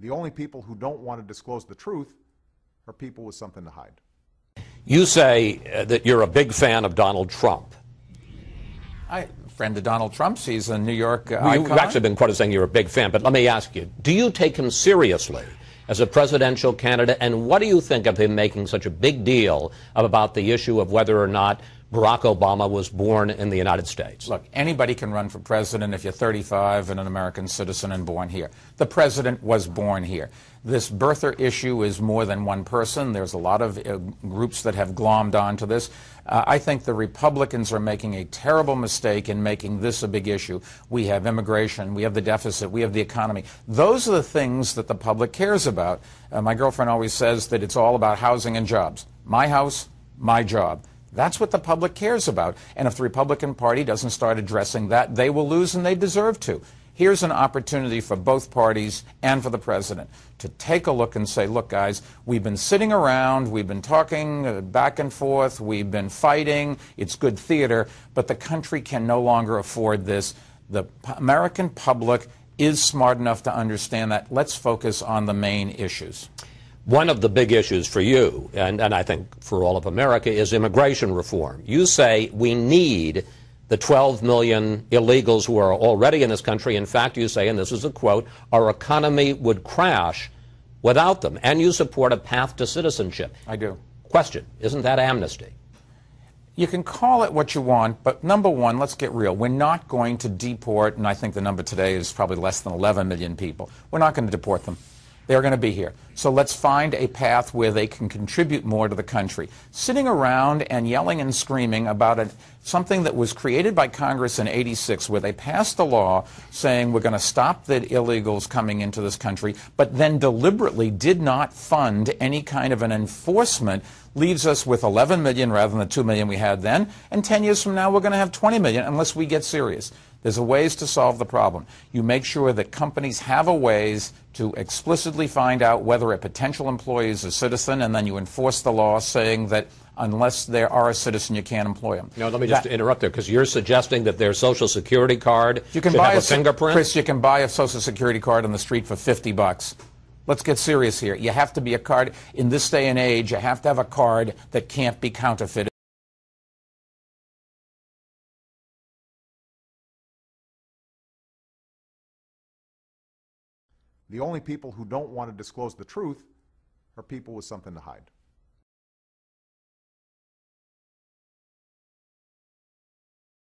The only people who don't want to disclose the truth are people with something to hide. You say that you're a big fan of Donald Trump. Friend of Donald Trump's. He's a New York icon. You've actually been quoted saying you're a big fan, but let me ask you, do you take him seriously as a presidential candidate, and what do you think of him making such a big deal about the issue of whether or not Barack Obama was born in the United States? Look, anybody can run for president if you're 35 and an American citizen and born here. The president was born here. This birther issue is more than one person. There's a lot of groups that have glommed onto this. I think the Republicans are making a terrible mistake in making this a big issue. We have immigration, we have the deficit, we have the economy. Those are the things that the public cares about. My girlfriend always says that it's all about housing and jobs. My house, my job. That's what the public cares about. And if the Republican Party doesn't start addressing that, they will lose, and they deserve to. Here's an opportunity for both parties and for the president to take a look and say, look, guys, we've been sitting around, we've been talking back and forth, we've been fighting, it's good theater, but the country can no longer afford this. The American public is smart enough to understand that. Let's focus on the main issues. One of the big issues for you, and I think for all of America, is immigration reform. You say we need the 12 million illegals who are already in this country. In fact, you say, and this is a quote, our economy would crash without them. And you support a path to citizenship. I do. Question, isn't that amnesty? You can call it what you want, but number one, let's get real. We're not going to deport, and I think the number today is probably less than 11 million people. We're not going to deport them. They're going to be here. So let's find a path where they can contribute more to the country. Sitting around and yelling and screaming about something that was created by Congress in '86, where they passed a law saying we're going to stop the illegals coming into this country, but then deliberately did not fund any kind of an enforcement, leaves us with 11 million rather than the 2 million we had then, and 10 years from now we're going to have 20 million unless we get serious. There's a ways to solve the problem. You make sure that companies have a ways to explicitly find out whether a potential employee is a citizen, and then you enforce the law saying that unless they are a citizen, you can't employ them. No, let me just interrupt there, because you're suggesting that their Social Security card should have a fingerprint? Chris, you can buy a Social Security card on the street for $50. Let's get serious here. You have to be a card. In this day and age, you have to have a card that can't be counterfeited. The only people who don't want to disclose the truth are people with something to hide.